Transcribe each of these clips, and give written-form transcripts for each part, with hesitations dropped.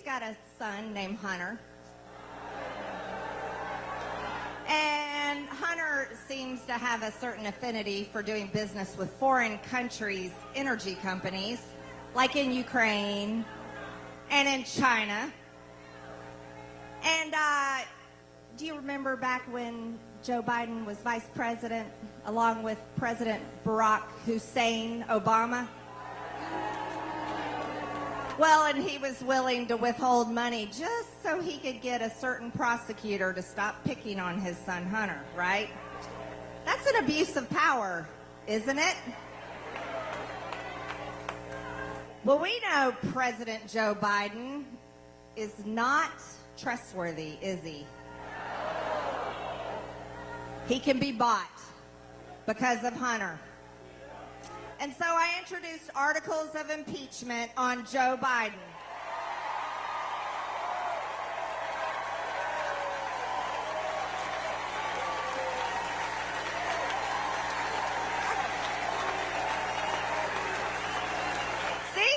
got a son named Hunter. And Hunter seems to have a certain affinity for doing business with foreign countries' energy companies, like in Ukraine and in China. And do you remember back when Joe Biden was vice president, along with President Barack Hussein Obama? Well, and he was willing to withhold money just so he could get a certain prosecutor to stop picking on his son Hunter, right? That's an abuse of power, isn't it? Well, we know President Joe Biden is not trustworthy, is he? He can be bought because of Hunter. And so I introduced articles of impeachment on Joe Biden. See?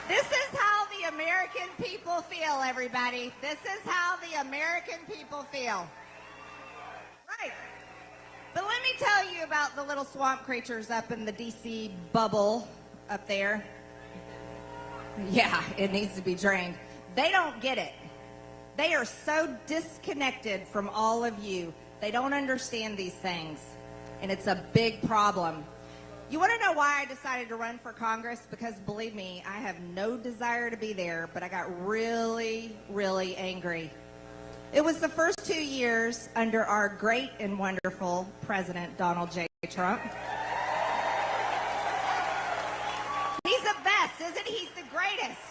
This is how the American people feel, everybody. This is how the American people feel. Right. But let me tell you about the little swamp creatures up in the D.C. bubble up there. Yeah, it needs to be drained. They don't get it. They are so disconnected from all of you. They don't understand these things, and it's a big problem. You want to know why I decided to run for Congress? Because believe me, I have no desire to be there, but I got really, really angry. It was the first 2 years under our great and wonderful President Donald J. Trump. He's the best, isn't he? He's the greatest.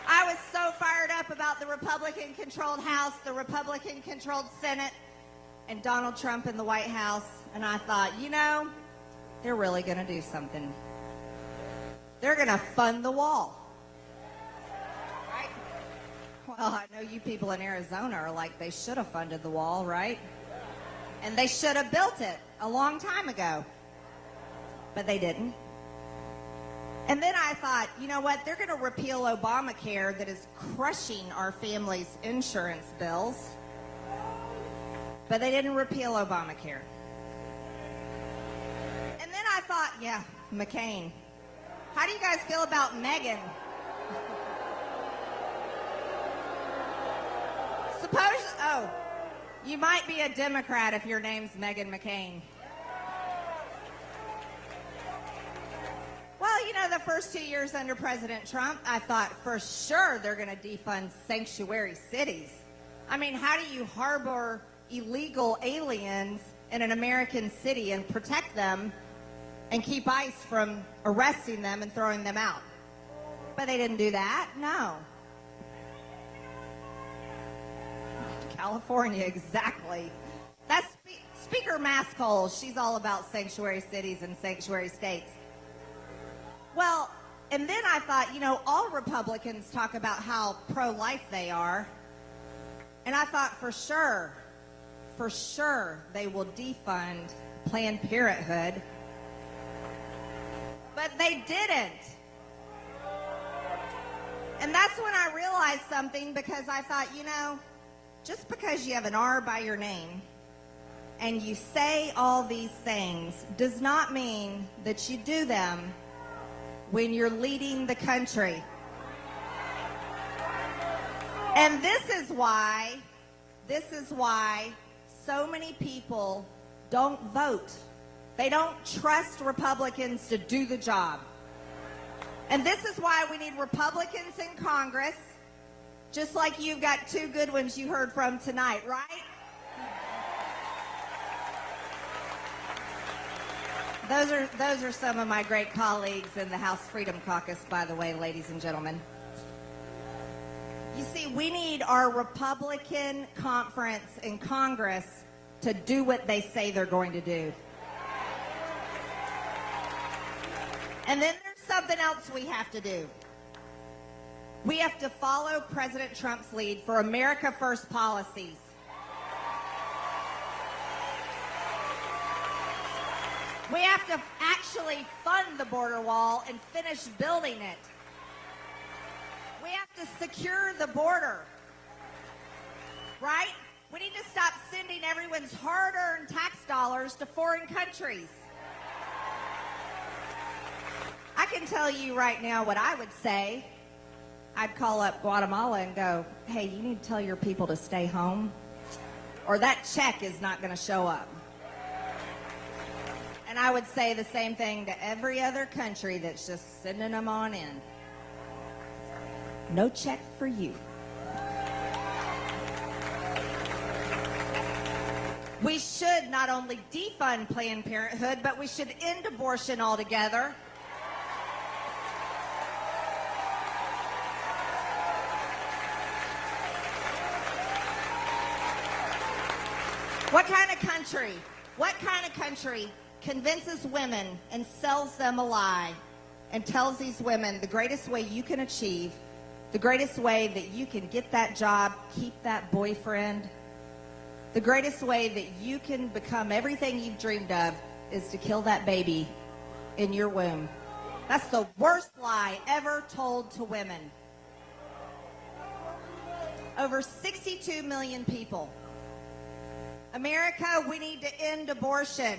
I was so fired up about the Republican-controlled House, the Republican-controlled Senate, and Donald Trump in the White House, and I thought, you know, they're really going to do something. They're going to fund the wall. Well, I know you people in Arizona are like, they should have funded the wall, right? And they should have built it a long time ago. But they didn't. And then I thought, you know what? They're going to repeal Obamacare that is crushing our families' insurance bills. But they didn't repeal Obamacare. And then I thought, yeah, McCain. How do you guys feel about Megan? You might be a Democrat if your name's Meghan McCain. Well, you know, the first 2 years under President Trump, I thought for sure they're going to defund sanctuary cities. I mean, how do you harbor illegal aliens in an American city and protect them and keep ICE from arresting them and throwing them out? But they didn't do that, no. California, exactly. That's Speaker Maskell. She's all about sanctuary cities and sanctuary states. Well, and then I thought, you know, all Republicans talk about how pro-life they are. And I thought for sure they will defund Planned Parenthood. But they didn't. And that's when I realized something, because I thought, you know, just because you have an R by your name and you say all these things does not mean that you do them when you're leading the country. And this is why so many people don't vote. They don't trust Republicans to do the job. And this is why we need Republicans in Congress, just like you've got two good ones you heard from tonight, right? Those are some of my great colleagues in the House Freedom Caucus, by the way, ladies and gentlemen. You see, we need our Republican conference in Congress to do what they say they're going to do. And then there's something else we have to do. We have to follow President Trump's lead for America First policies. We have to actually fund the border wall and finish building it. We have to secure the border, right? We need to stop sending everyone's hard-earned tax dollars to foreign countries. I can tell you right now what I would say. I'd call up Guatemala and go, hey, you need to tell your people to stay home, or that check is not going to show up. And I would say the same thing to every other country that's just sending them on in. No check for you. We should not only defund Planned Parenthood, but we should end abortion altogether. What kind of country convinces women and sells them a lie and tells these women the greatest way you can achieve, the greatest way that you can get that job, keep that boyfriend, the greatest way that you can become everything you've dreamed of is to kill that baby in your womb? That's the worst lie ever told to women. Over 62 million people. America, we need to end abortion.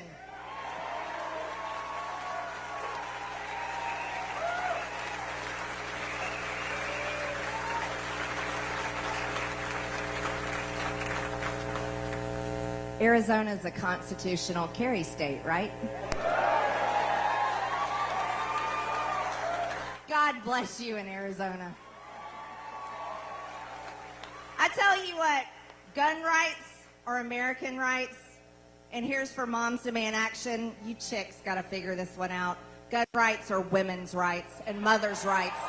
Arizona is a constitutional carry state, right? God bless you in Arizona. I tell you what, gun rights are American rights, and here's for Moms Demand Action. You chicks got to figure this one out. Gun rights are women's rights and mothers' rights.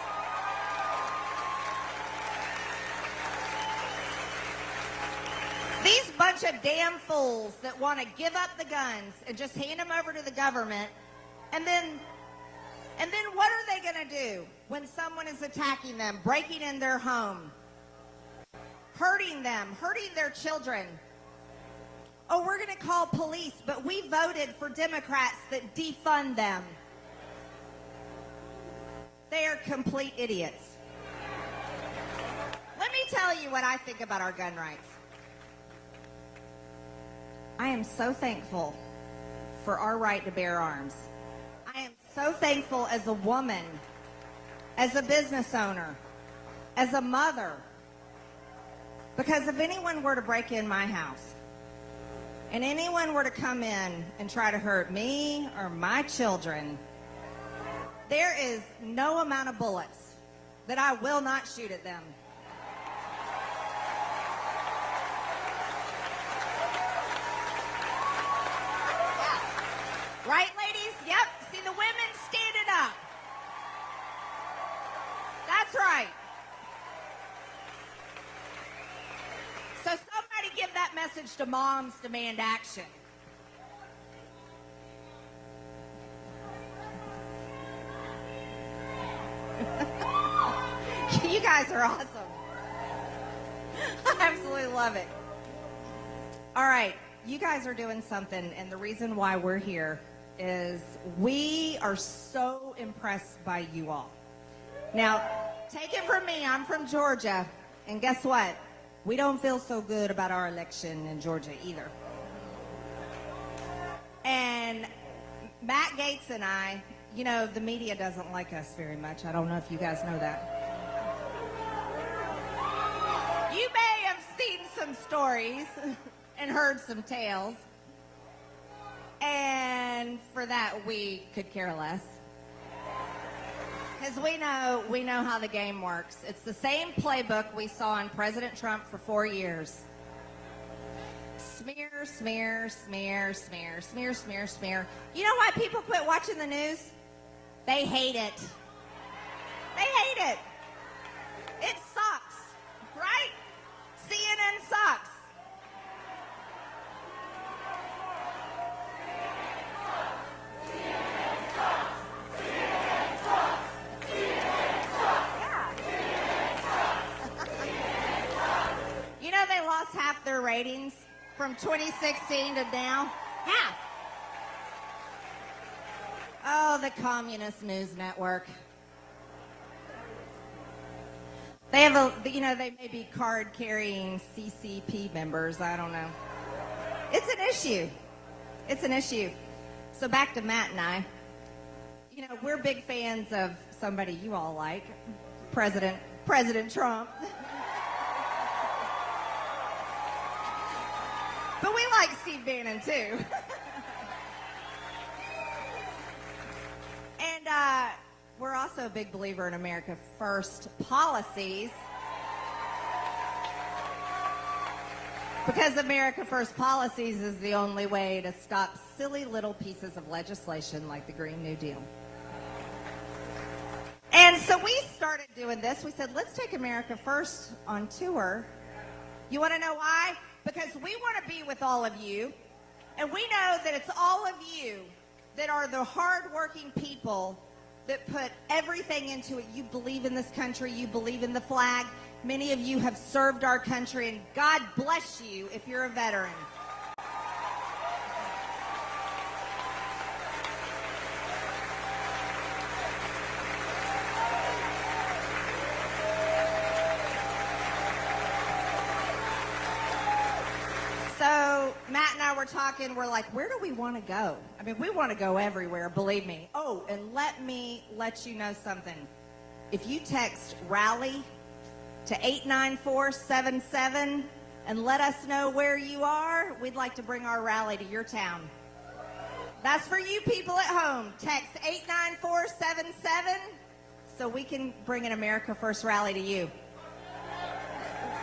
These bunch of damn fools that want to give up the guns and just hand them over to the government, and then what are they going to do when someone is attacking them, breaking in their home, hurting them, hurting their children? Oh, we're going to call police, but we voted for Democrats that defund them. They are complete idiots. Let me tell you what I think about our gun rights. I am so thankful for our right to bear arms. I am so thankful as a woman, as a business owner, as a mother, because if anyone were to break in my house, and anyone were to come in and try to hurt me or my children, there is no amount of bullets that I will not shoot at them. Yeah. Right, ladies? Yep. See the women standing up. That's right. So somebody give that message to Moms Demand Action. You guys are awesome. I absolutely love it. All right, you guys are doing something, and the reason why we're here is we are so impressed by you all. Now, take it from me, I'm from Georgia, and guess what? We don't feel so good about our election in Georgia either. And Matt Gaetz and I, you know, the media doesn't like us very much. I don't know if you guys know that. You may have seen some stories and heard some tales. And for that, we could care less. Because we know how the game works. It's the same playbook we saw in President Trump for 4 years. Smear, smear, smear, smear, smear, smear, smear. You know why people quit watching the news? They hate it. They hate it. It sucks, right? CNN sucks. You know they lost half their ratings from 2016 to now? Half. Oh, the Communist News Network. They have a, you know, they may be card-carrying CCP members. I don't know. It's an issue. It's an issue. So back to Matt and I. You know, we're big fans of somebody you all like, President Trump. But we like Steve Bannon, too. And we're also a big believer in America First policies. Because America First policies is the only way to stop silly little pieces of legislation like the Green New Deal. And so we started doing this. We said, let's take America First on tour. You want to know why? Because we want to be with all of you. And we know that it's all of you that are the hardworking people that put everything into it. You believe in this country. You believe in the flag. Many of you have served our country, and God bless you if you're a veteran. So Matt and I were talking, we're like, where do we want to go? I mean, we want to go everywhere, believe me. Oh, and let me let you know something. If you text rally to 89477 and let us know where you are, we'd like to bring our rally to your town. That's for you people at home. Text 89477 so we can bring an America First rally to you.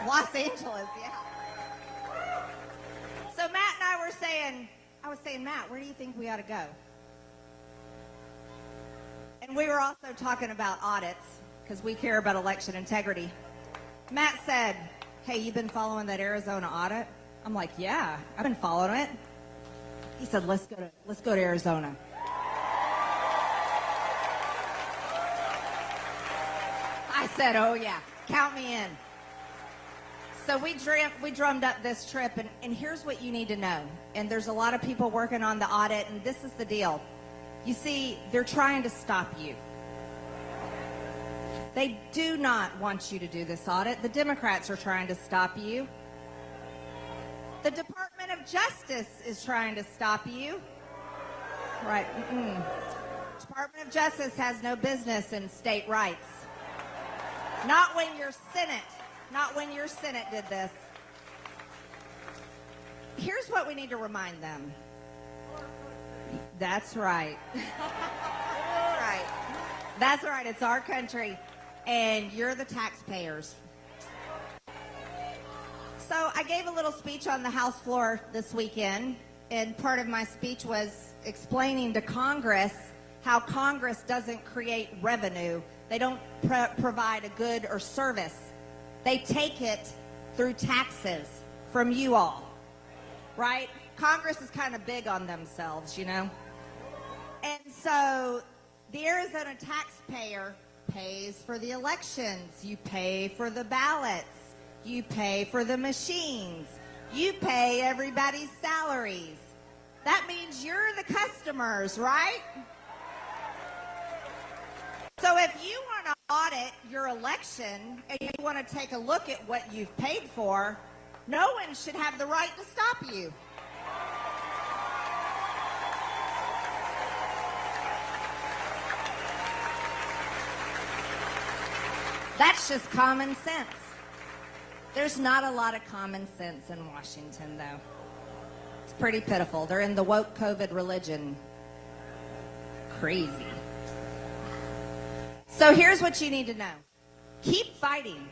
Los Angeles, yeah. So Matt and I was saying, Matt, where do you think we ought to go? And we were also talking about audits because we care about election integrity. Matt said, hey, you've been following that Arizona audit? I'm like, yeah, I've been following it. He said, let's go to Arizona. I said, oh yeah, count me in. So we drummed up this trip, and here's what you need to know. And there's a lot of people working on the audit, and this is the deal. You see, they're trying to stop you. They do not want you to do this audit. The Democrats are trying to stop you. The Department of Justice is trying to stop you. Right. Department of Justice has no business in state rights. Not when your Senate did this. Here's what we need to remind them. That's right. That's right. That's right. It's our country, and you're the taxpayers. So I gave a little speech on the House floor this weekend, and part of my speech was explaining to Congress how Congress doesn't create revenue. They don't provide a good or service. They take it through taxes from you all, right? Congress is kind of big on themselves, you know? And so the Arizona taxpayer pays for the elections. You pay for the ballots. You pay for the machines. You pay everybody's salaries. That means you're the customers, right? So if you want to audit your election and you want to take a look at what you've paid for, no one should have the right to stop you. That's just common sense. There's not a lot of common sense in Washington, though. It's pretty pitiful. They're in the woke COVID religion. Crazy. So here's what you need to know. Keep fighting.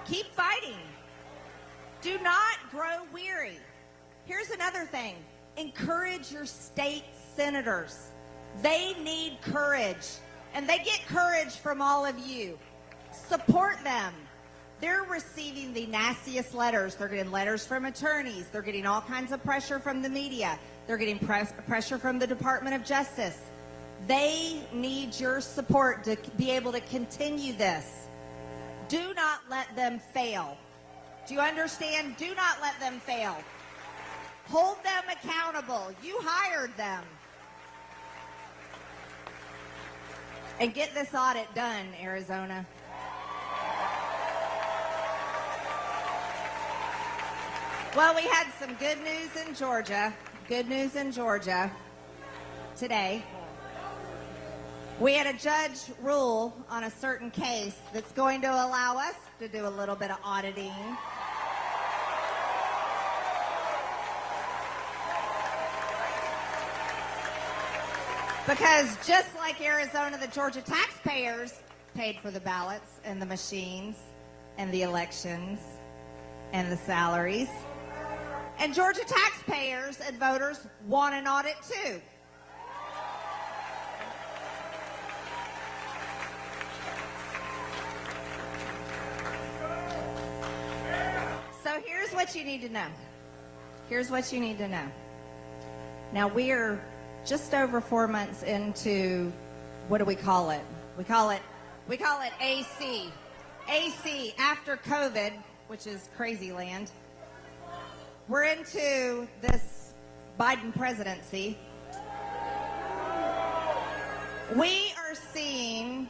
Keep fighting. Do not grow weary. Here's another thing. Encourage your state senators. They need courage, and they get courage from all of you. Support them. They're receiving the nastiest letters. They're getting letters from attorneys. They're getting all kinds of pressure from the media. They're getting pressure from the Department of Justice. They need your support to be able to continue this. Do not let them fail. Do you understand? Do not let them fail. Hold them accountable. You hired them. And get this audit done, Arizona. Well, we had some good news in Georgia. Good news in Georgia today. We had a judge rule on a certain case that's going to allow us to do a little bit of auditing. Because just like Arizona, the Georgia taxpayers paid for the ballots and the machines and the elections and the salaries. And Georgia taxpayers and voters want an audit too. So here's what you need to know. Here's what you need to know. Now we're just over 4 months into, what do we call it? We call it AC. AC, after COVID, which is crazy land. We're into this Biden presidency. We are seeing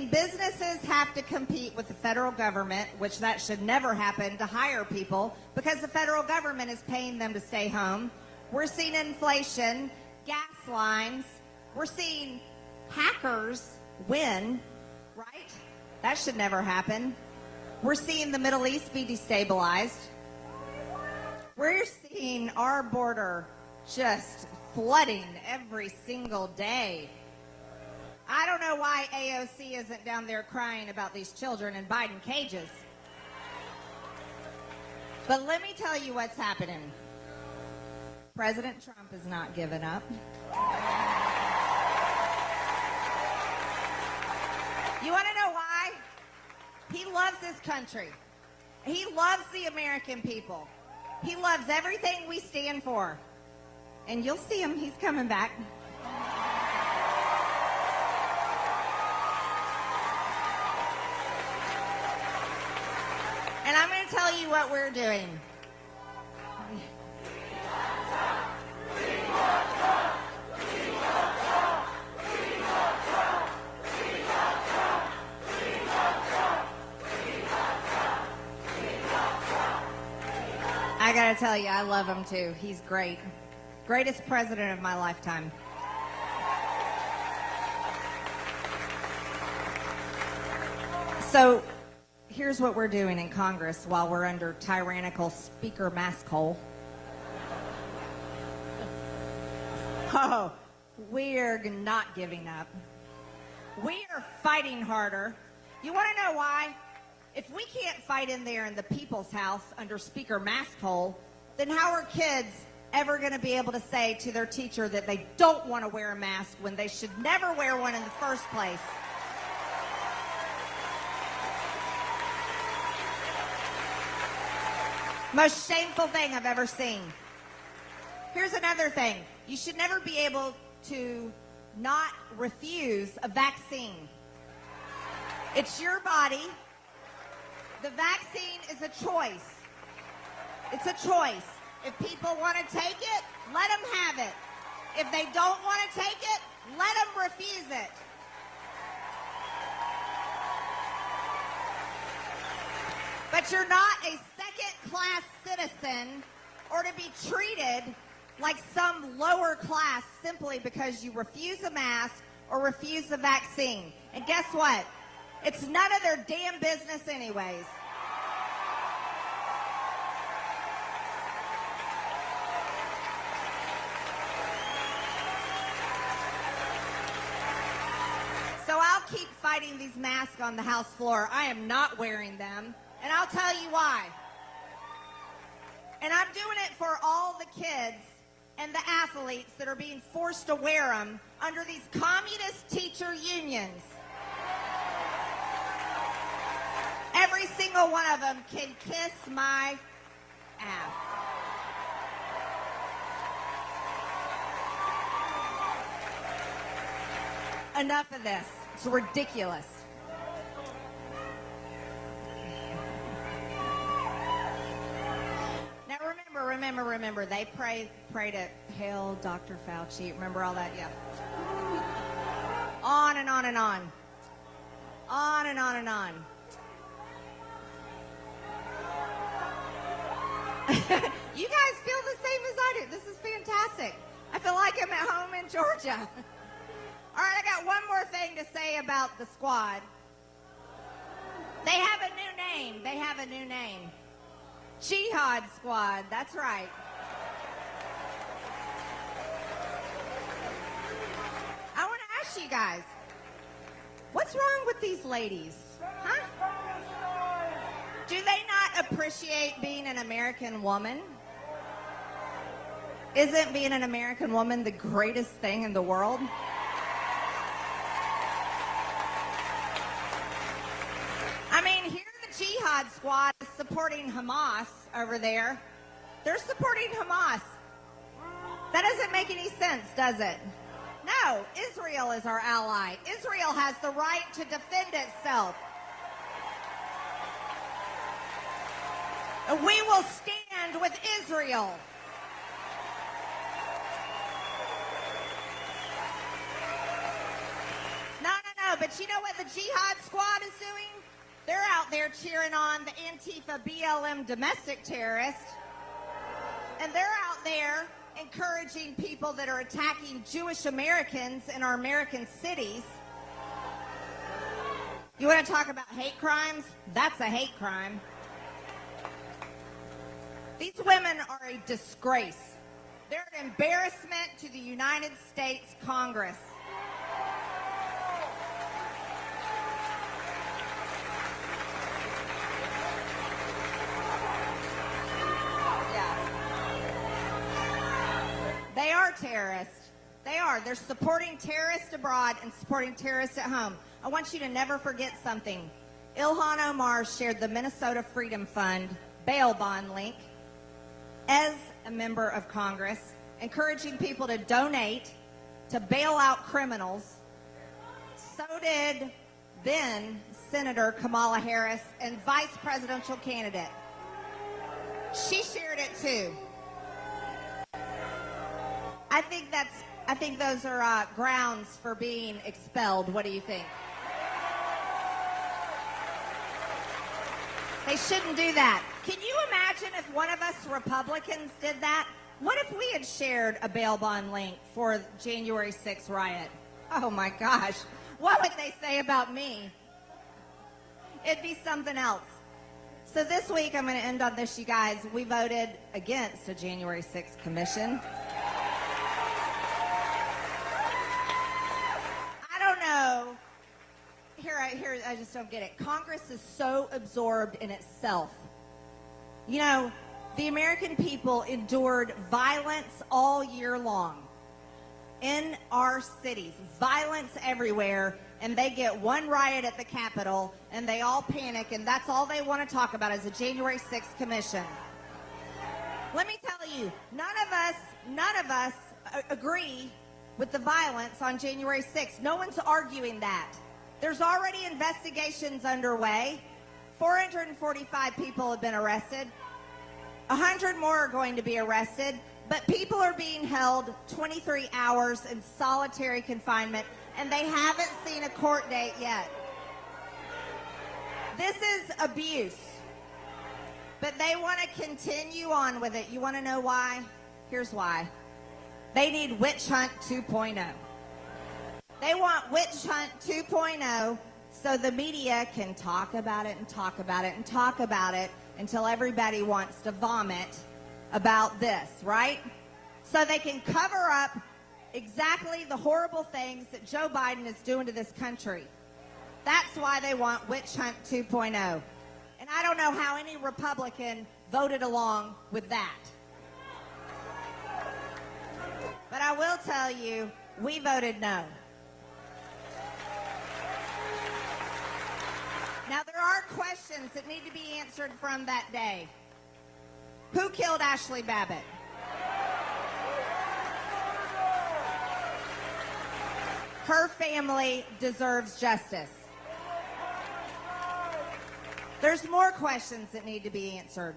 businesses have to compete with the federal government, which that should never happen, to hire people because the federal government is paying them to stay home. We're seeing inflation, gas lines. We're seeing hackers win, right? That should never happen. We're seeing the Middle East be destabilized. We're seeing our border just flooding every single day. I don't know why AOC isn't down there crying about these children in Biden cages. But let me tell you what's happening. President Trump is not giving up. You want to know why? He loves this country. He loves the American people. He loves everything we stand for. And you'll see him. He's coming back. And I'm going to tell you what we're doing. I gotta tell you, I love him too. He's great. Greatest president of my lifetime. So here's what we're doing in Congress while we're under tyrannical Speaker Maskhole. Oh, we're not giving up. We are fighting harder. You want to know why? If we can't fight in there in the people's house under Speaker Maskhole, then how are kids ever going to be able to say to their teacher that they don't want to wear a mask when they should never wear one in the first place? Most shameful thing I've ever seen. Here's another thing. You should never be able to not refuse a vaccine. It's your body. The vaccine is a choice. It's a choice. If people want to take it, let them have it. If they don't want to take it, let them refuse it. But you're not a second-class citizen or to be treated like some lower class simply because you refuse a mask or refuse the vaccine. And guess what? It's none of their damn business anyways. So I'll keep fighting these masks on the House floor. I am not wearing them, and I'll tell you why. And I'm doing it for all the kids and the athletes that are being forced to wear them under these communist teacher unions. Every single one of them can kiss my ass. Enough of this. It's ridiculous. Now remember, they prayed at Hail Dr. Fauci. Remember all that? Yeah. On and on and on. On and on and on. You guys feel the same as I do. This is fantastic. I feel like I'm at home in Georgia. All right, I got one more thing to say about the squad. They have a new name. They have a new name. Jihad Squad. That's right. I want to ask you guys, what's wrong with these ladies? Huh? Do they not appreciate being an American woman? Isn't being an American woman the greatest thing in the world? I mean, here the Jihad Squad is supporting Hamas over there. They're supporting Hamas. That doesn't make any sense, does it? No, Israel is our ally. Israel has the right to defend itself. We will stand with Israel. No, but you know what the Jihad Squad is doing? They're out there cheering on the Antifa BLM domestic terrorists. And they're out there encouraging people that are attacking Jewish Americans in our American cities. You want to talk about hate crimes? That's a hate crime. These women are a disgrace. They're an embarrassment to the United States Congress. They are terrorists. They are. They're supporting terrorists abroad and supporting terrorists at home. I want you to never forget something. Ilhan Omar shared the Minnesota Freedom Fund bail bond link as a member of Congress, encouraging people to donate to bail out criminals. So did then Senator Kamala Harris and vice presidential candidate. She shared it too. I think those are grounds for being expelled. What do you think? They shouldn't do that. Can you imagine if one of us Republicans did that? What if we had shared a bail bond link for January 6th riot? Oh my gosh. What would they say about me? It'd be something else. So this week, I'm going to end on this, you guys. We voted against a January 6th commission. Here, I just don't get it. Congress is so absorbed in itself. You know, the American people endured violence all year long in our cities, violence everywhere, and they get one riot at the Capitol, and they all panic, and that's all they want to talk about is a January 6th commission. Let me tell you, none of us agree with the violence on January 6th. No one's arguing that. There's already investigations underway. 445 people have been arrested. 100 more are going to be arrested. But people are being held 23 hours in solitary confinement, and they haven't seen a court date yet. This is abuse. But they want to continue on with it. You want to know why? Here's why. They need Witch Hunt 2.0. They want Witch Hunt 2.0 so the media can talk about it and talk about it and talk about it until everybody wants to vomit about this, right? So they can cover up exactly the horrible things that Joe Biden is doing to this country. That's why they want Witch Hunt 2.0. And I don't know how any Republican voted along with that. But I will tell you, we voted no. Now, there are questions that need to be answered from that day. Who killed Ashley Babbitt? Her family deserves justice. There's more questions that need to be answered.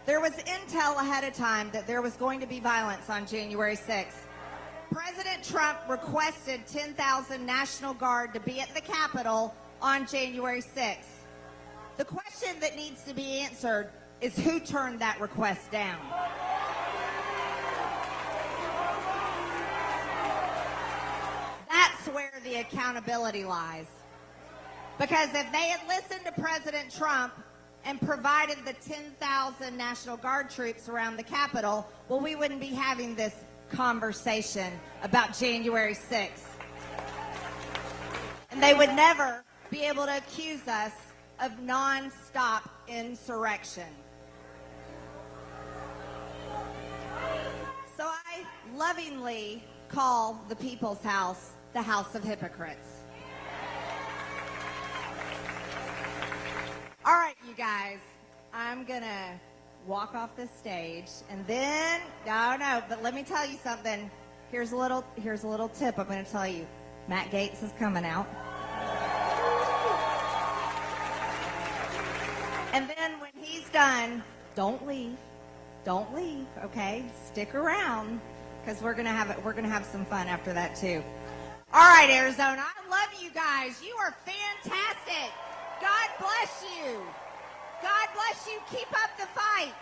There was intel ahead of time that there was going to be violence on January 6th. President Trump requested 10,000 National Guard to be at the Capitol on January 6th. The question that needs to be answered is who turned that request down? That's where the accountability lies. Because if they had listened to President Trump and provided the 10,000 National Guard troops around the Capitol, well, we wouldn't be having this conversation about January 6th. And they would never be able to accuse us of nonstop insurrection. So I lovingly call the People's House the House of Hypocrites. All right, you guys, I'm gonna walk off this stage, and then but let me tell you something. Here's a little tip I'm gonna tell you. Matt Gaetz is coming out. And then when he's done, don't leave, okay? Stick around, because we're gonna have some fun after that too. All right, Arizona, I love you guys. You are fantastic. God bless you. God bless you. Keep up the fight.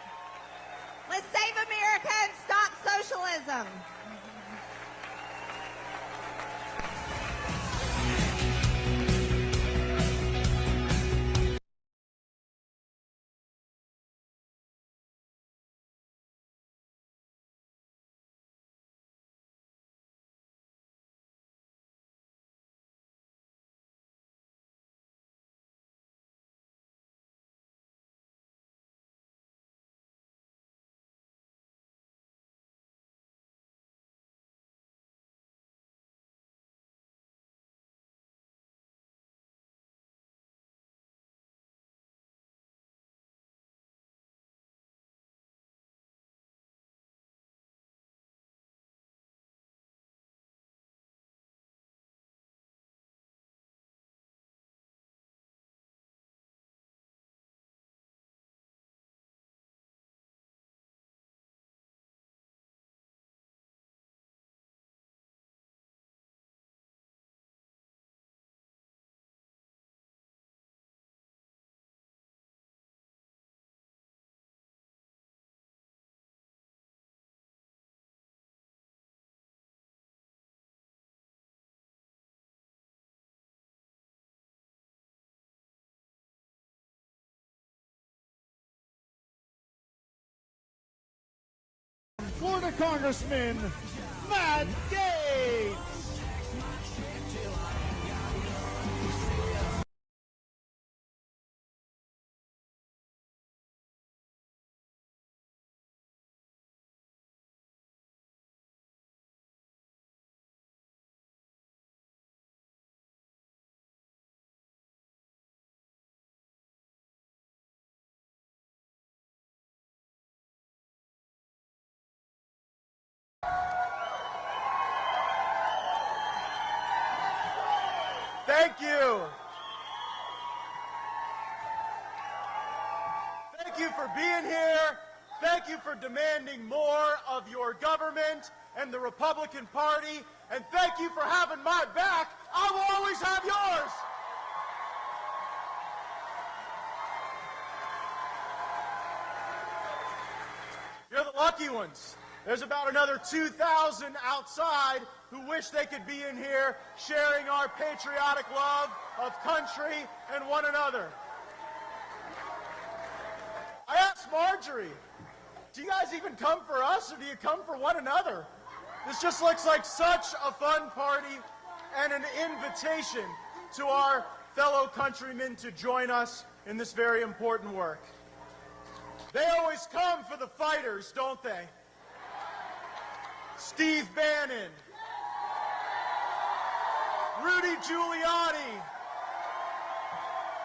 Let's save America and stop socialism. Florida Congressman Matt Gaetz. Thank you. Thank you for being here. Thank you for demanding more of your government and the Republican Party. And thank you for having my back. I will always have yours. You're the lucky ones. There's about another 2,000 outside who wish they could be in here sharing our patriotic love of country and one another. I asked Marjorie, do you guys even come for us or do you come for one another? This just looks like such a fun party and an invitation to our fellow countrymen to join us in this very important work. They always come for the fighters, don't they? Steve Bannon, Rudy Giuliani,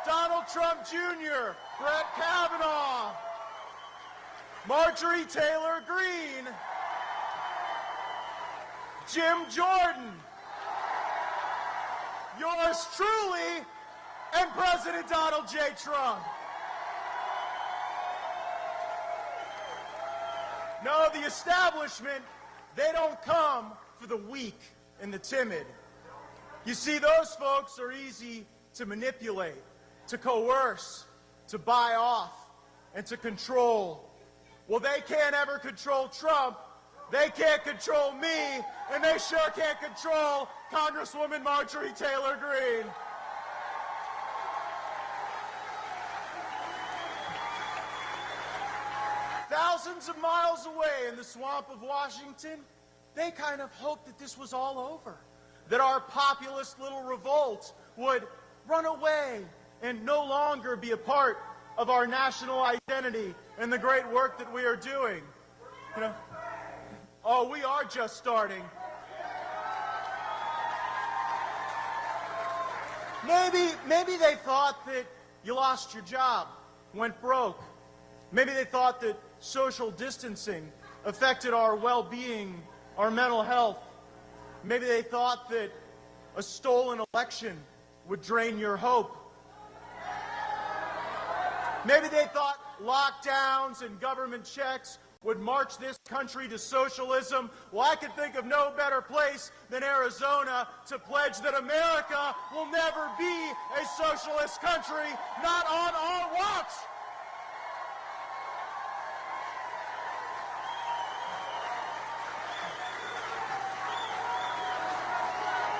Donald Trump Jr., Brett Kavanaugh, Marjorie Taylor Greene, Jim Jordan, yours truly, and President Donald J. Trump. No, the establishment, they don't come for the weak and the timid. You see, those folks are easy to manipulate, to coerce, to buy off, and to control. Well, they can't ever control Trump. They can't control me, and they sure can't control Congresswoman Marjorie Taylor Greene. Thousands of miles away in the swamp of Washington, they kind of hoped that this was all over, that our populist little revolt would run away and no longer be a part of our national identity and the great work that we are doing. You know, oh, we are just starting. Maybe they thought that you lost your job, went broke. Maybe they thought that social distancing affected our well-being, our mental health. Maybe they thought that a stolen election would drain your hope. Maybe they thought lockdowns and government checks would march this country to socialism. Well, I could think of no better place than Arizona to pledge that America will never be a socialist country, not on our watch.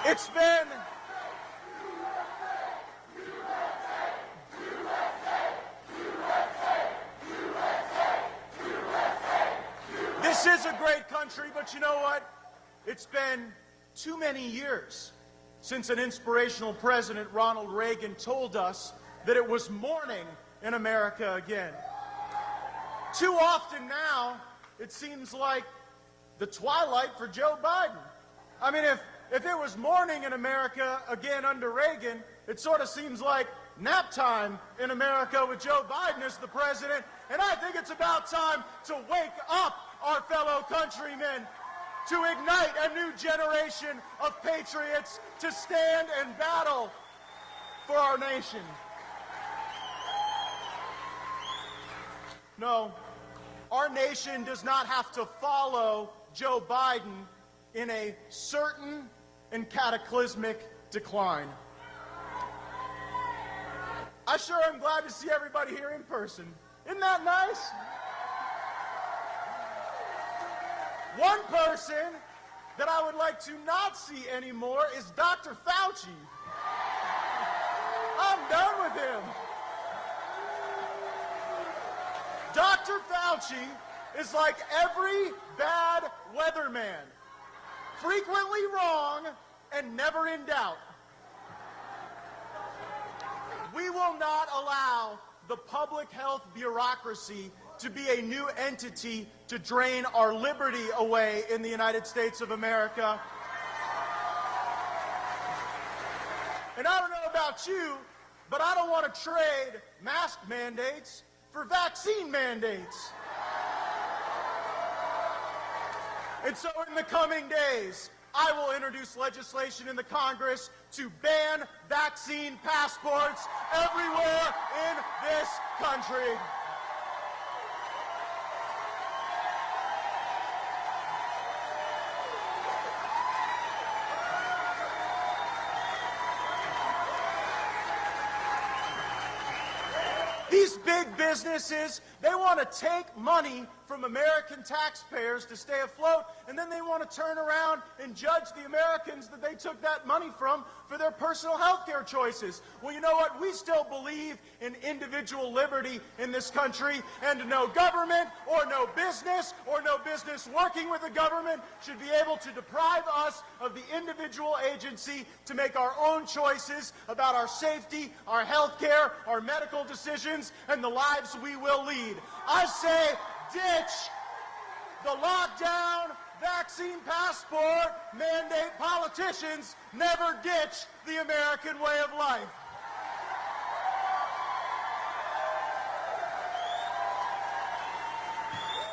It's been This is a great country, but you know what? It's been too many years since an inspirational president, Ronald Reagan, told us that it was morning in America again. Too often now, it seems like the twilight for Joe Biden. I mean, if it was morning in America again under Reagan, it sort of seems like nap time in America with Joe Biden as the president. And I think it's about time to wake up our fellow countrymen, to ignite a new generation of patriots to stand and battle for our nation. No, our nation does not have to follow Joe Biden in a certain and cataclysmic decline. I sure am glad to see everybody here in person. Isn't that nice? One person that I would like to not see anymore is Dr. Fauci. I'm done with him. Dr. Fauci is like every bad weatherman, frequently wrong and never in doubt. We will not allow the public health bureaucracy to be a new entity to drain our liberty away in the United States of America. And I don't know about you, but I don't want to trade mask mandates for vaccine mandates. And so in the coming days, I will introduce legislation in the Congress to ban vaccine passports everywhere in this country. These big businesses, they want to take money from American taxpayers to stay afloat, and then they want to turn around and judge the Americans that they took that money from for their personal health care choices. Well, you know what? We still believe in individual liberty in this country, and no government or no business working with the government should be able to deprive us of the individual agency to make our own choices about our safety, our health care, our medical decisions, and the lives we will lead. I say, ditch the lockdown, vaccine passport, mandate politicians. Never ditch the American way of life.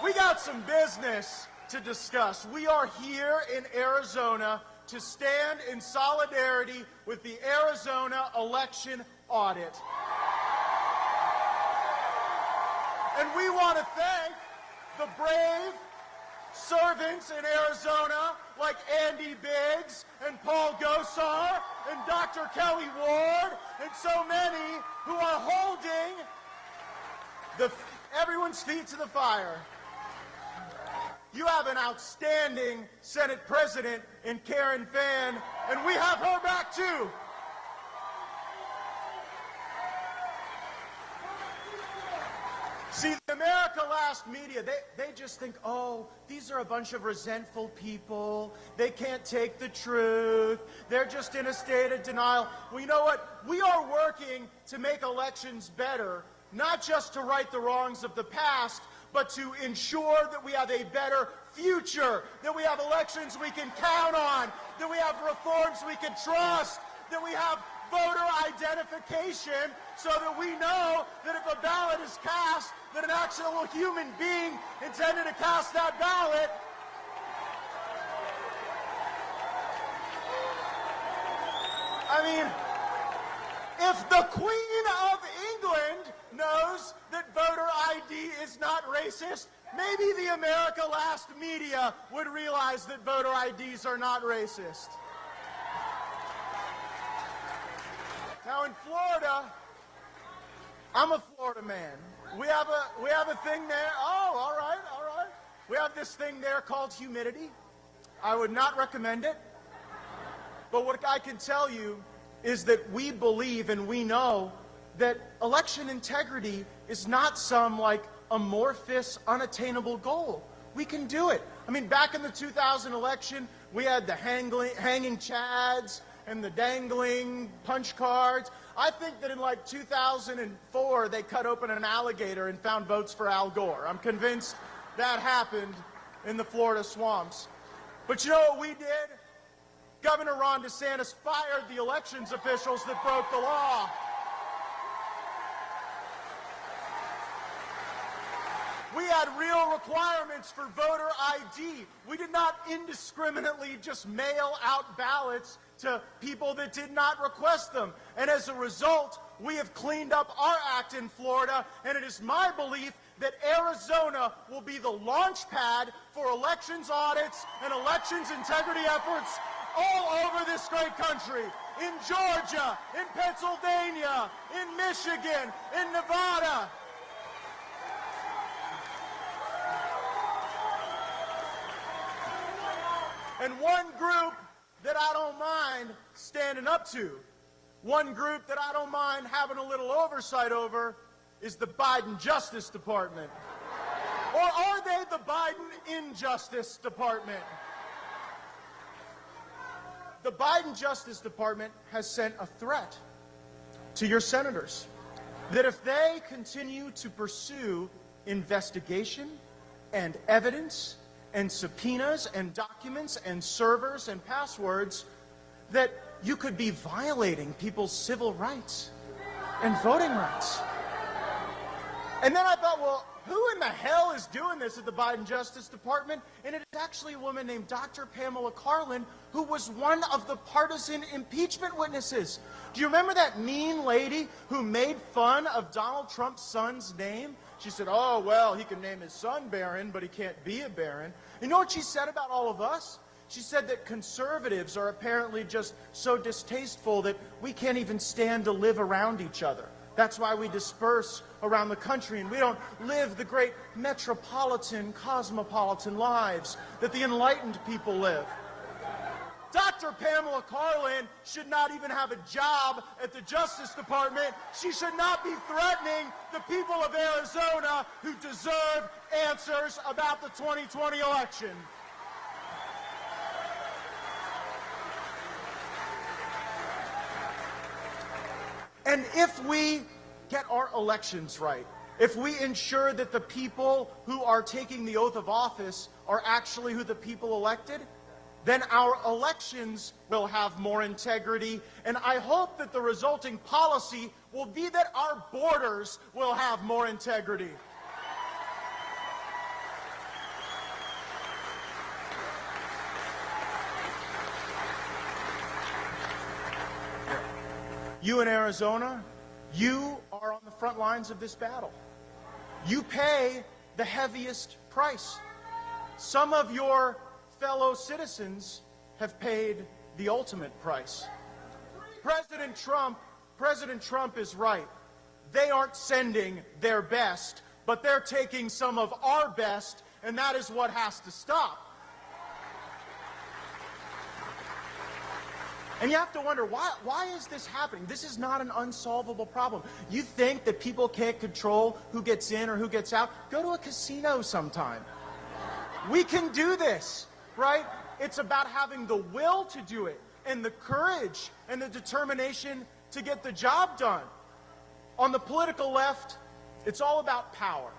We got some business to discuss. We are here in Arizona to stand in solidarity with the Arizona election audit. And we want to thank the brave servants in Arizona like Andy Biggs and Paul Gosar and Dr. Kelly Ward and so many who are holding everyone's feet to the fire. You have an outstanding Senate President in Karen Fann, and we have her back too. See, the America Last media, they just think, oh, these are a bunch of resentful people. They can't take the truth. They're just in a state of denial. Well, you know what? We are working to make elections better, not just to right the wrongs of the past, but to ensure that we have a better future, that we have elections we can count on, that we have reforms we can trust, that we have voter identification so that we know that if a ballot is cast, that an actual human being intended to cast that ballot I mean, if the Queen of England knows that voter ID is not racist, maybe the America Last media would realize that voter IDs are not racist. Now in Florida, I'm a Florida man. We have a thing there. Oh, all right. We have this thing there called humidity. I would not recommend it. But what I can tell you is that we believe and we know that election integrity is not some like amorphous, unattainable goal. We can do it. I mean, back in the 2000 election, we had the hanging chads and the dangling punch cards. I think that in like 2004, they cut open an alligator and found votes for Al Gore. I'm convinced that happened in the Florida swamps. But you know what we did? Governor Ron DeSantis fired the elections officials that broke the law. We had real requirements for voter ID. We did not indiscriminately just mail out ballots to people that did not request them. And as a result, we have cleaned up our act in Florida, and it is my belief that Arizona will be the launch pad for elections audits and elections integrity efforts all over this great country. In Georgia, in Pennsylvania, in Michigan, in Nevada. And one group that I don't mind standing up to, one group that I don't mind having a little oversight over, is the Biden Justice Department. Or are they the Biden Injustice Department? The Biden Justice Department has sent a threat to your senators that if they continue to pursue investigation and evidence and subpoenas and documents and servers and passwords, that you could be violating people's civil rights and voting rights. And then I thought, well, who in the hell is doing this at the Biden Justice Department? And it is actually a woman named Dr. Pamela Karlan, who was one of the partisan impeachment witnesses. Do you remember that mean lady who made fun of Donald Trump's son's name? She said, oh, well, he can name his son Barron, but he can't be a Barron. You know what she said about all of us? She said that conservatives are apparently just so distasteful that we can't even stand to live around each other. That's why we disperse around the country and we don't live the great metropolitan, cosmopolitan lives that the enlightened people live. Dr. Pamela Karlan should not even have a job at the Justice Department. She should not be threatening the people of Arizona who deserve answers about the 2020 election. And if we get our elections right, if we ensure that the people who are taking the oath of office are actually who the people elected, then our elections will have more integrity. And I hope that the resulting policy will be that our borders will have more integrity. You in Arizona, you are on the front lines of this battle. You pay the heaviest price. Some of your fellow citizens have paid the ultimate price. President Trump is right. They aren't sending their best, but they're taking some of our best, and that is what has to stop. And you have to wonder, why is this happening? This is not an unsolvable problem. You think that people can't control who gets in or who gets out? Go to a casino sometime. We can do this, right? It's about having the will to do it, and the courage and the determination to get the job done. On the political left, it's all about power.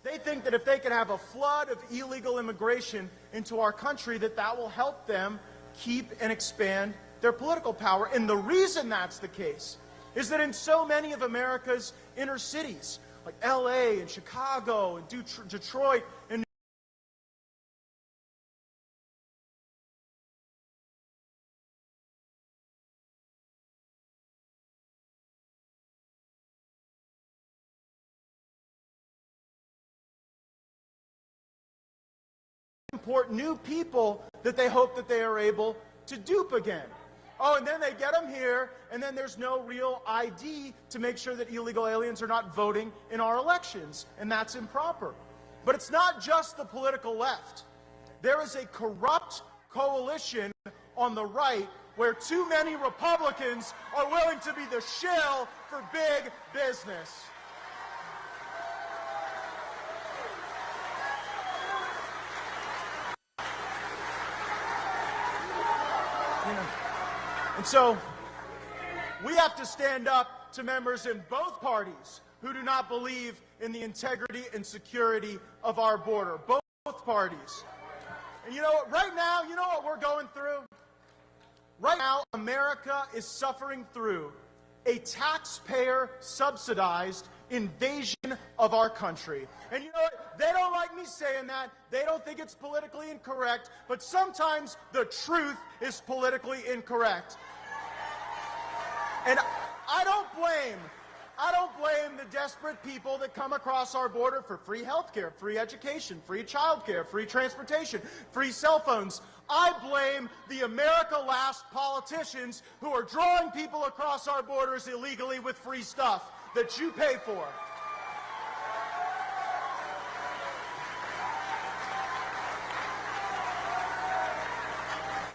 They think that if they can have a flood of illegal immigration into our country, that will help them keep and expand their political power. And the reason that's the case is that in so many of America's inner cities, like LA and Chicago and Detroit and import new people that they hope that they are able to dupe again. Oh, and then they get them here, and then there's no real ID to make sure that illegal aliens are not voting in our elections, and that's improper. But it's not just the political left. There is a corrupt coalition on the right where too many Republicans are willing to be the shill for big business. And so, we have to stand up to members in both parties who do not believe in the integrity and security of our border. Both parties. And you know what, right now, you know what we're going through? Right now, America is suffering through a taxpayer-subsidized invasion of our country. And you know what? They don't like me saying that. They don't think it's politically incorrect. But sometimes the truth is politically incorrect. And I don't blame the desperate people that come across our border for free health care, free education, free child care, free transportation, free cell phones. I blame the America Last politicians who are drawing people across our borders illegally with free stuff that you pay for.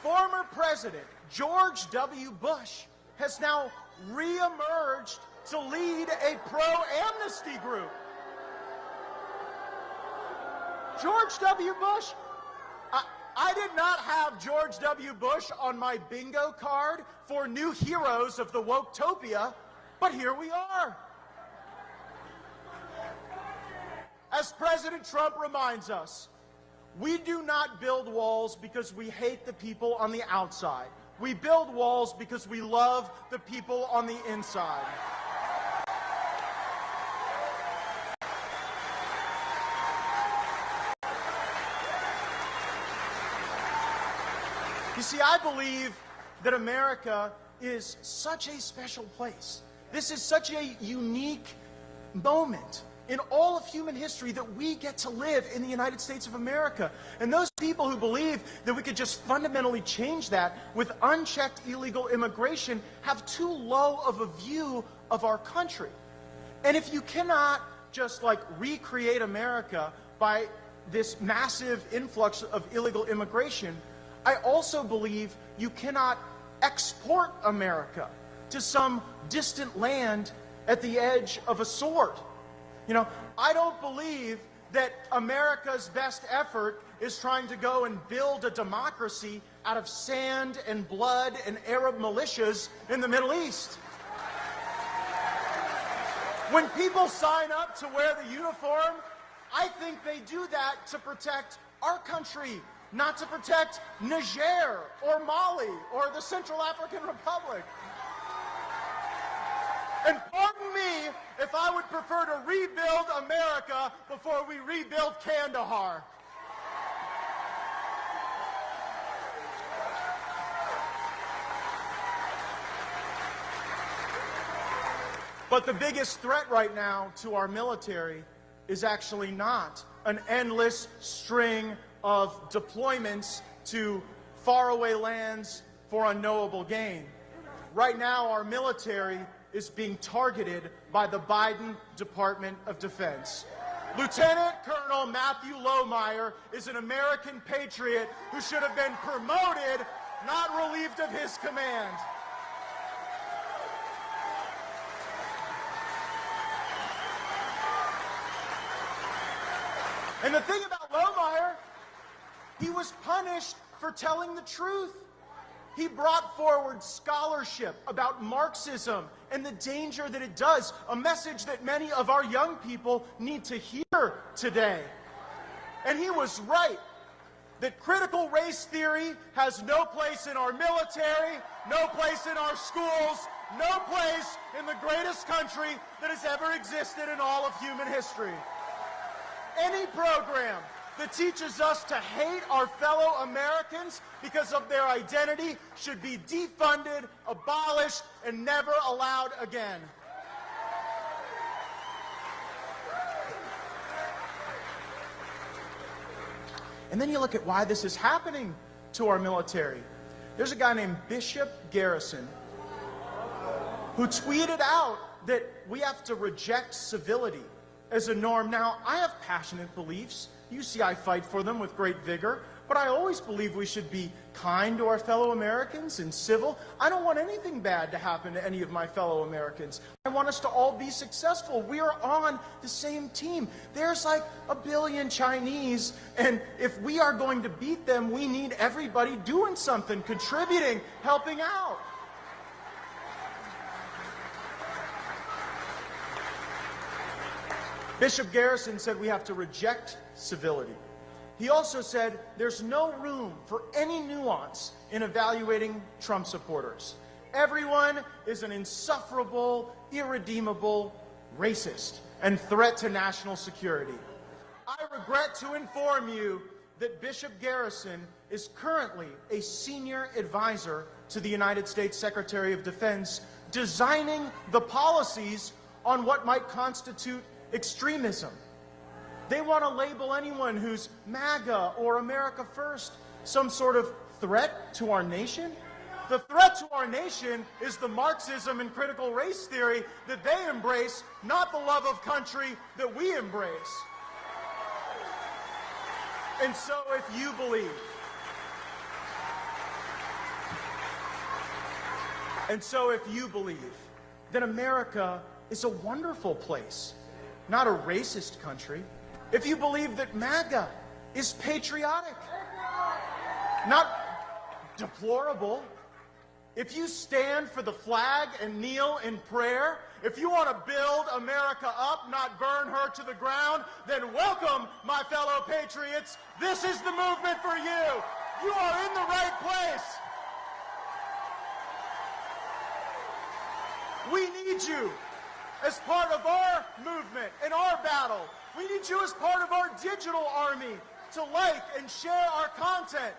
Former President George W. Bush has now re-emerged to lead a pro-amnesty group. George W. Bush, I did not have George W. Bush on my bingo card for new heroes of the Woketopia, but here we are. As President Trump reminds us, we do not build walls because we hate the people on the outside. We build walls because we love the people on the inside. You see, I believe that America is such a special place. This is such a unique moment in all of human history that we get to live in the United States of America. And those people who believe that we could just fundamentally change that with unchecked illegal immigration have too low of a view of our country. And if you cannot just like recreate America by this massive influx of illegal immigration, I also believe you cannot export America to some distant land at the edge of a sword. You know, I don't believe that America's best effort is trying to go and build a democracy out of sand and blood and Arab militias in the Middle East. When people sign up to wear the uniform, I think they do that to protect our country, not to protect Niger or Mali or the Central African Republic. And pardon me if I would prefer to rebuild America before we rebuild Kandahar. But the biggest threat right now to our military is actually not an endless string of deployments to faraway lands for unknowable gain. Right now, our military is being targeted by the Biden Department of Defense. Lieutenant Colonel Matthew Lohmeyer is an American patriot who should have been promoted, not relieved of his command. And the thing about Lohmeyer, he was punished for telling the truth. He brought forward scholarship about Marxism and the danger that it does, a message that many of our young people need to hear today. And he was right that critical race theory has no place in our military, no place in our schools, no place in the greatest country that has ever existed in all of human history. Any program that teaches us to hate our fellow Americans because of their identity should be defunded, abolished, and never allowed again. And then you look at why this is happening to our military. There's a guy named Bishop Garrison who tweeted out that we have to reject civility as a norm. Now, I have passionate beliefs. You see, I fight for them with great vigor, but I always believe we should be kind to our fellow Americans and civil. I don't want anything bad to happen to any of my fellow Americans. I want us to all be successful. We are on the same team. There's like 1 billion Chinese, and if we are going to beat them, we need everybody doing something, contributing, helping out. Bishop Garrison said we have to reject civility. He also said there's no room for any nuance in evaluating Trump supporters. Everyone is an insufferable, irredeemable racist and threat to national security. I regret to inform you that Bishop Garrison is currently a senior advisor to the United States Secretary of Defense, designing the policies on what might constitute extremism. They want to label anyone who's MAGA or America First some sort of threat to our nation. The threat to our nation is the Marxism and critical race theory that they embrace, not the love of country that we embrace. And so if you believe, that America is a wonderful place, not a racist country, if you believe that MAGA is patriotic, not deplorable, if you stand for the flag and kneel in prayer, if you want to build America up, not burn her to the ground, then welcome, my fellow patriots. This is the movement for you. You are in the right place. We need you as part of our movement and our battle. We need you as part of our digital army to like and share our content,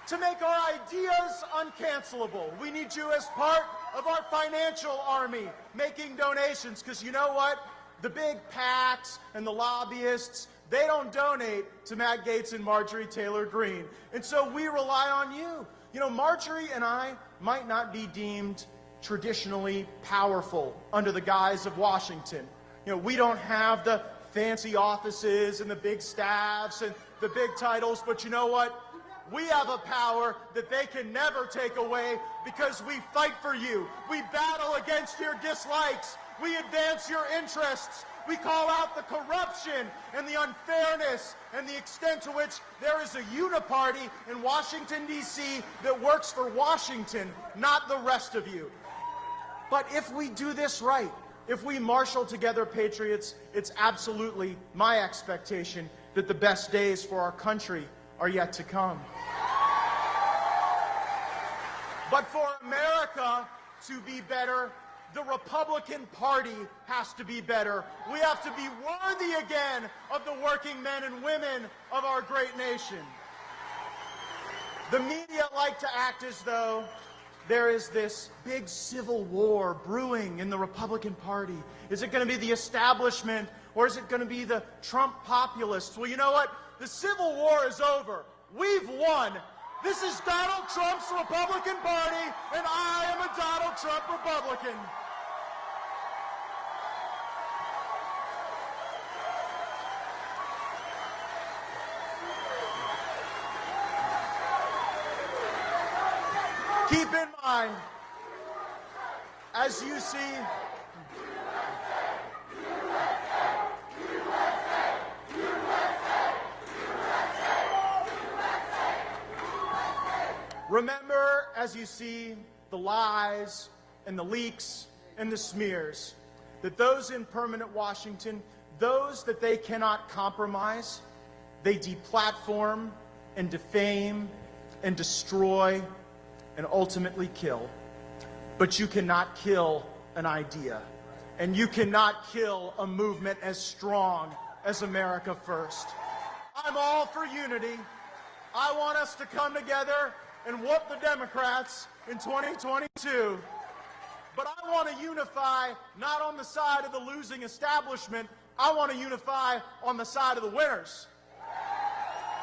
to make our ideas uncancelable. We need you as part of our financial army, making donations, because you know what? The big PACs and the lobbyists, they don't donate to Matt Gaetz and Marjorie Taylor Greene. And so we rely on you. You know, Marjorie and I might not be deemed traditionally powerful under the guise of Washington. You know, we don't have the fancy offices and the big staffs and the big titles, but you know what? We have a power that they can never take away because we fight for you. We battle against your dislikes. We advance your interests. We call out the corruption and the unfairness and the extent to which there is a uniparty in Washington, D.C. that works for Washington, not the rest of you. But if we do this right, if we marshal together patriots, it's absolutely my expectation that the best days for our country are yet to come. But for America to be better, the Republican Party has to be better. We have to be worthy again of the working men and women of our great nation. The media like to act as though there is this big civil war brewing in the Republican Party. Is it going to be the establishment, or is it going to be the Trump populists? Well, you know what? The Civil War is over. We've won. This is Donald Trump's Republican Party, and I am a Donald Trump Republican. Keep in mind, as you see, remember, as you see the lies and the leaks and the smears, that those in permanent Washington, those that they cannot compromise, they deplatform and defame and destroy and ultimately kill. But you cannot kill an idea, and you cannot kill a movement as strong as America First. I'm all for unity. I want us to come together and whoop the Democrats in 2022. But I want to unify not on the side of the losing establishment, I want to unify on the side of the winners.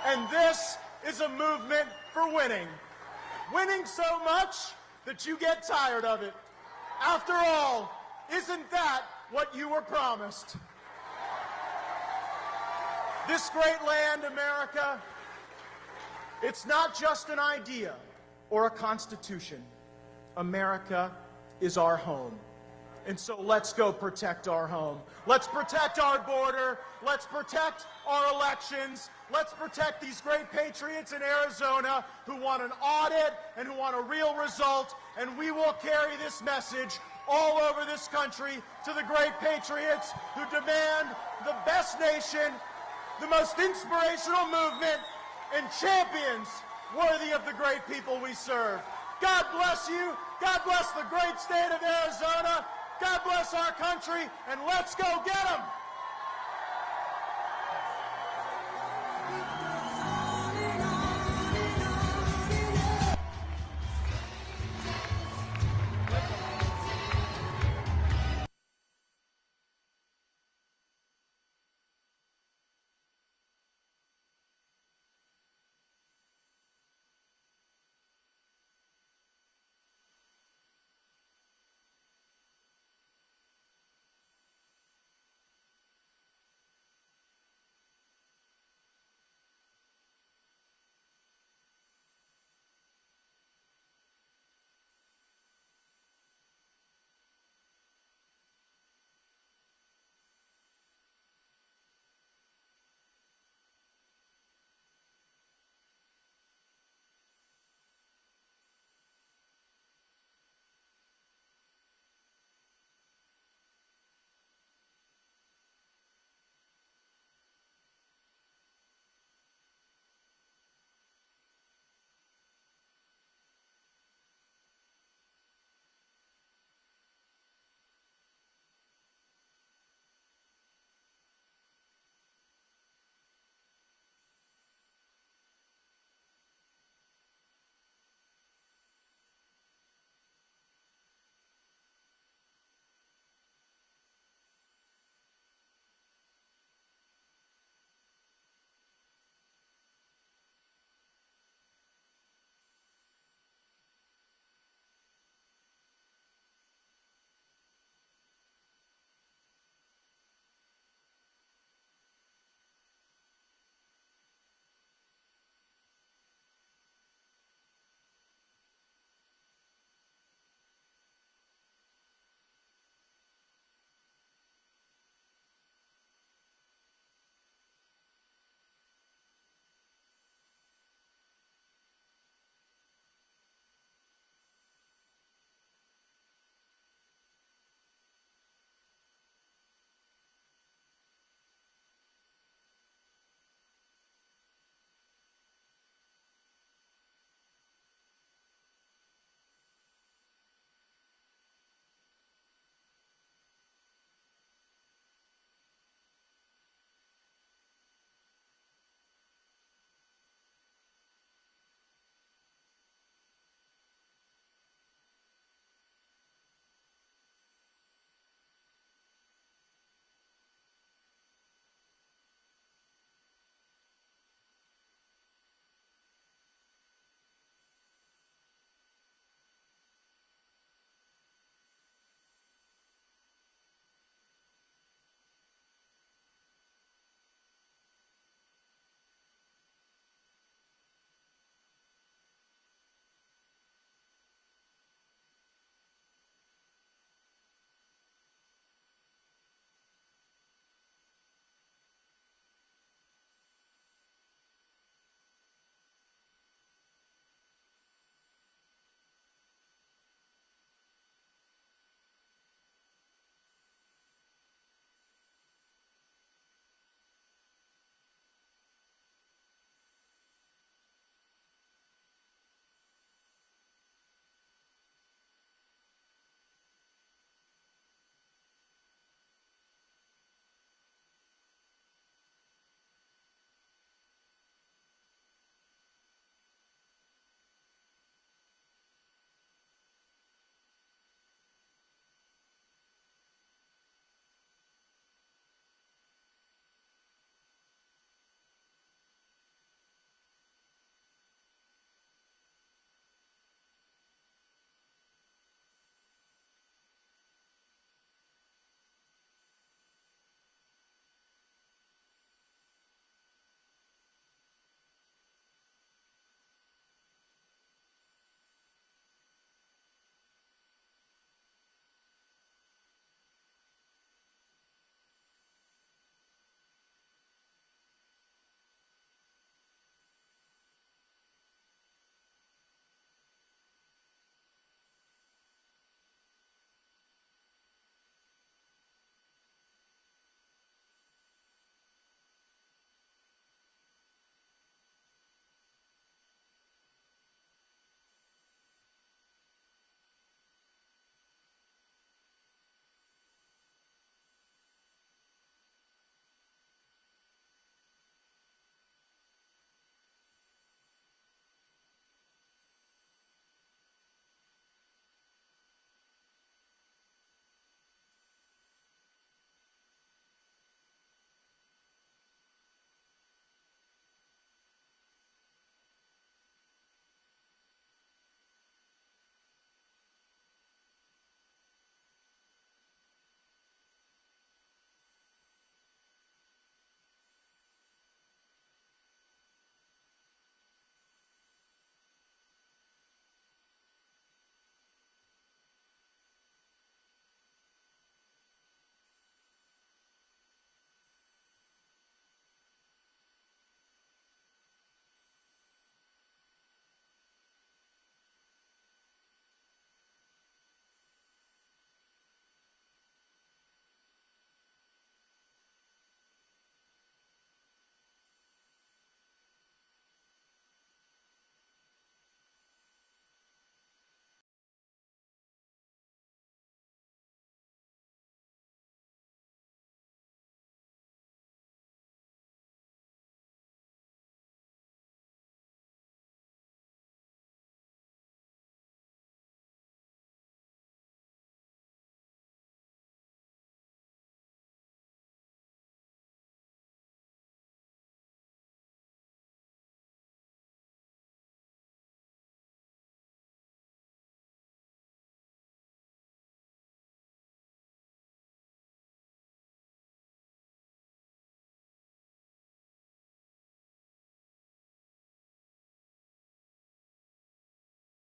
And this is a movement for winning. Winning so much that you get tired of it. After all, isn't that what you were promised? This great land, America, it's not just an idea or a constitution. America is our home. And so let's go protect our home. Let's protect our border. Let's protect our elections. Let's protect these great patriots in Arizona who want an audit and who want a real result. And we will carry this message all over this country to the great patriots who demand the best nation, the most inspirational movement, and champions worthy of the great people we serve. God bless you. God bless the great state of Arizona. God bless our country, and let's go get them!